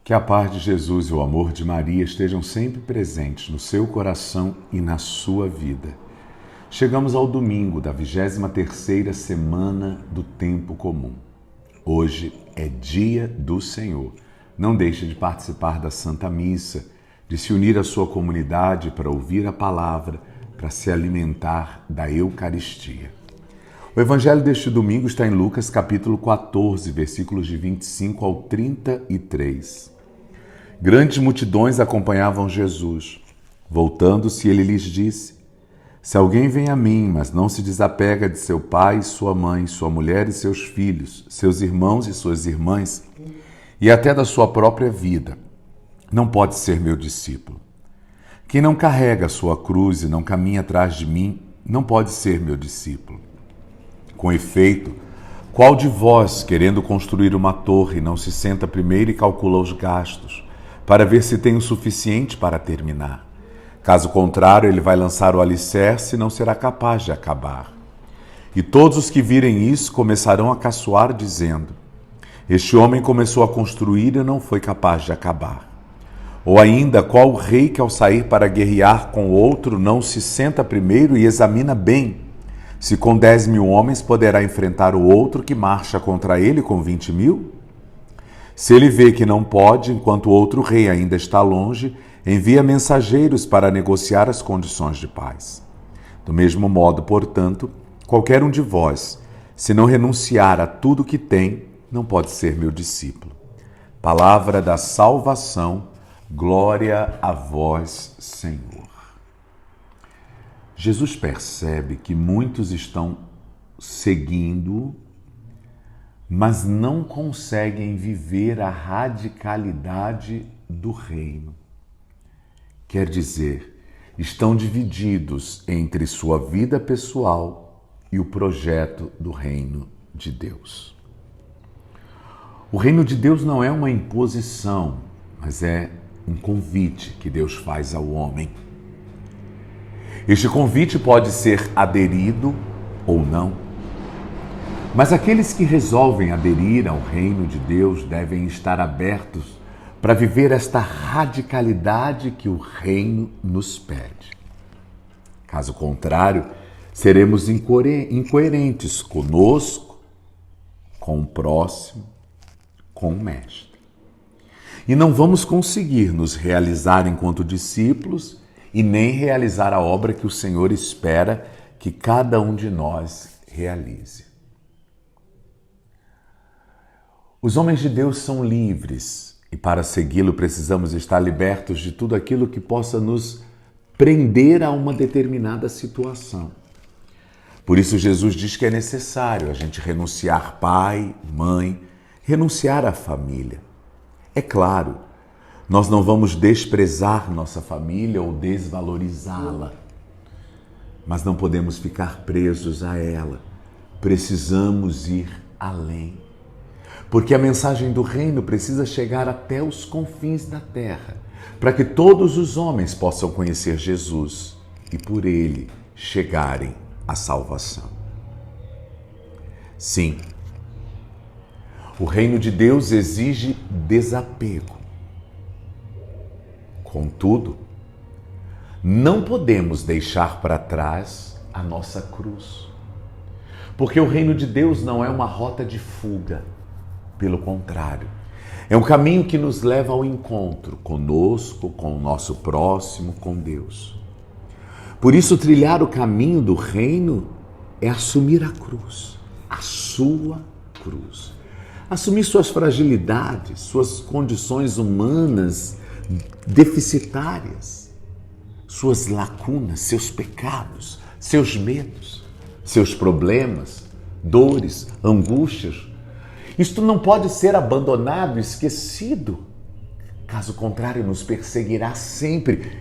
Que a paz de Jesus e o amor de Maria estejam sempre presentes no seu coração e na sua vida. Chegamos ao domingo da 23ª semana do Tempo Comum. Hoje é dia do Senhor. Não deixe de participar da Santa Missa, de se unir à sua comunidade para ouvir a palavra, para se alimentar da Eucaristia. O evangelho deste domingo está em Lucas capítulo 14, versículos de 25 ao 33. Grandes multidões acompanhavam Jesus. Voltando-se, ele lhes disse: Se alguém vem a mim, mas não se desapega de seu pai, sua mãe, sua mulher e seus filhos, seus irmãos e suas irmãs, e até da sua própria vida, não pode ser meu discípulo. Quem não carrega a sua cruz e não caminha atrás de mim, não pode ser meu discípulo. Com efeito, qual de vós, querendo construir uma torre, não se senta primeiro e calcula os gastos, para ver se tem o suficiente para terminar? Caso contrário, ele vai lançar o alicerce e não será capaz de acabar. E todos os que virem isso começarão a caçoar, dizendo: Este homem começou a construir e não foi capaz de acabar. Ou ainda, qual rei que ao sair para guerrear com outro não se senta primeiro e examina bem se com 10.000 homens poderá enfrentar o outro que marcha contra ele com 20.000? Se ele vê que não pode, enquanto o outro rei ainda está longe, envia mensageiros para negociar as condições de paz. Do mesmo modo, portanto, qualquer um de vós, se não renunciar a tudo que tem, não pode ser meu discípulo. Palavra da salvação, glória a vós, Senhor. Jesus percebe que muitos estão seguindo, mas não conseguem viver a radicalidade do reino. Quer dizer, estão divididos entre sua vida pessoal e o projeto do reino de Deus. O reino de Deus não é uma imposição, mas é um convite que Deus faz ao homem. Este convite pode ser aderido ou não. Mas aqueles que resolvem aderir ao reino de Deus devem estar abertos para viver esta radicalidade que o reino nos pede. Caso contrário, seremos incoerentes conosco, com o próximo, com o Mestre. E não vamos conseguir nos realizar enquanto discípulos e nem realizar a obra que o Senhor espera que cada um de nós realize. Os homens de Deus são livres e para segui-lo precisamos estar libertos de tudo aquilo que possa nos prender a uma determinada situação. Por isso Jesus diz que é necessário a gente renunciar pai, mãe, renunciar à família. É claro, nós não vamos desprezar nossa família ou desvalorizá-la, mas não podemos ficar presos a ela. Precisamos ir além. Porque a mensagem do reino precisa chegar até os confins da terra, para que todos os homens possam conhecer Jesus e por ele chegarem à salvação. Sim, o reino de Deus exige desapego. Contudo, não podemos deixar para trás a nossa cruz, porque o reino de Deus não é uma rota de fuga. Pelo contrário, é um caminho que nos leva ao encontro conosco, com o nosso próximo, com Deus. Por isso, trilhar o caminho do reino é assumir a cruz, a sua cruz. Assumir suas fragilidades, suas condições humanas deficitárias, suas lacunas, seus pecados, seus medos, seus problemas, dores, angústias. Isto não pode ser abandonado, esquecido. Caso contrário, nos perseguirá sempre,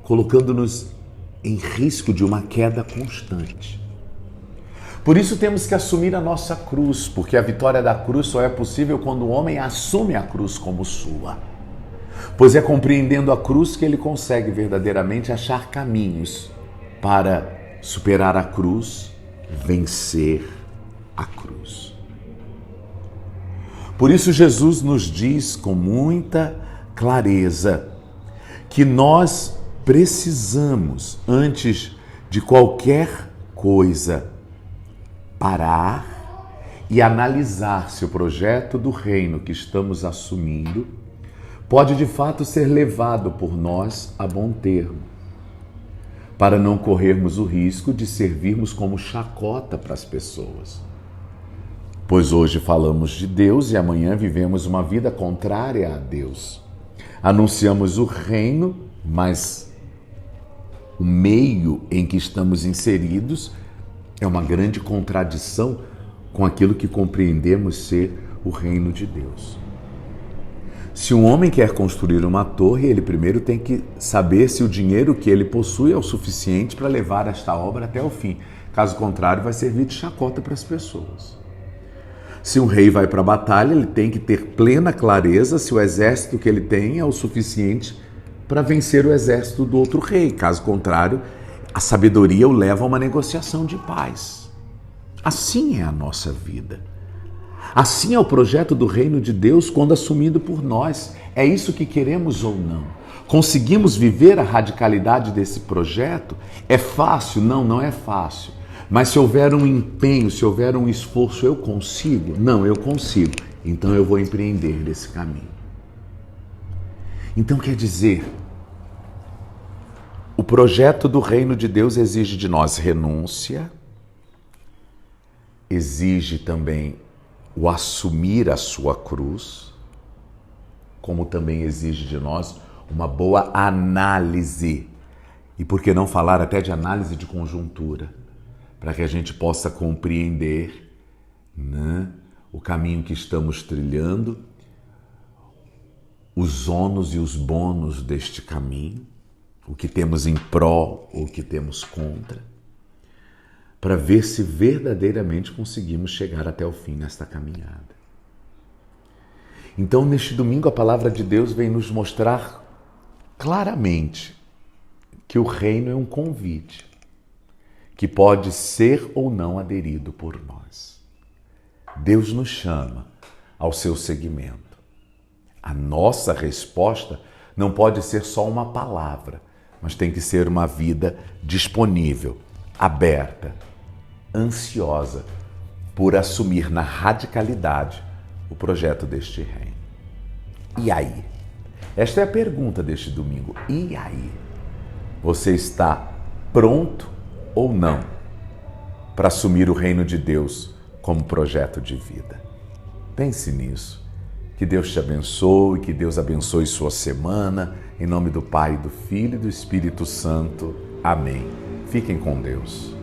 colocando-nos em risco de uma queda constante. Por isso temos que assumir a nossa cruz, porque a vitória da cruz só é possível quando o homem assume a cruz como sua. Pois é compreendendo a cruz que ele consegue verdadeiramente achar caminhos para superar a cruz, vencer a cruz. Por isso Jesus nos diz com muita clareza que nós precisamos, antes de qualquer coisa, parar e analisar se o projeto do reino que estamos assumindo pode de fato ser levado por nós a bom termo, para não corrermos o risco de servirmos como chacota para as pessoas. Pois hoje falamos de Deus e amanhã vivemos uma vida contrária a Deus. Anunciamos o reino, mas o meio em que estamos inseridos é uma grande contradição com aquilo que compreendemos ser o reino de Deus. Se um homem quer construir uma torre, ele primeiro tem que saber se o dinheiro que ele possui é o suficiente para levar esta obra até o fim. Caso contrário, vai servir de chacota para as pessoas. Se um rei vai para a batalha, ele tem que ter plena clareza se o exército que ele tem é o suficiente para vencer o exército do outro rei. Caso contrário, a sabedoria o leva a uma negociação de paz. Assim é a nossa vida. Assim é o projeto do reino de Deus quando assumido por nós. É isso que queremos ou não? Conseguimos viver a radicalidade desse projeto? É fácil? Não, não é fácil. Mas se houver um empenho, se houver um esforço, eu consigo? Não, eu consigo. Então eu vou empreender esse caminho. Então quer dizer, o projeto do reino de Deus exige de nós renúncia, exige também o assumir a sua cruz, como também exige de nós uma boa análise. E por que não falar até de análise de conjuntura? Para que a gente possa compreender, né, o caminho que estamos trilhando, os ônus e os bônus deste caminho, o que temos em pró, o que temos contra, para ver se verdadeiramente conseguimos chegar até o fim nesta caminhada. Então, neste domingo, a palavra de Deus vem nos mostrar claramente que o reino é um convite, que pode ser ou não aderido por nós. Deus nos chama ao seu seguimento. A nossa resposta não pode ser só uma palavra, mas tem que ser uma vida disponível, aberta, ansiosa por assumir na radicalidade o projeto deste reino. E aí? Esta é a pergunta deste domingo. E aí? Você está pronto ou não para assumir o reino de Deus como projeto de vida? Pense nisso. Que Deus te abençoe, que Deus abençoe sua semana. Em nome do Pai, do Filho e do Espírito Santo. Amém. Fiquem com Deus.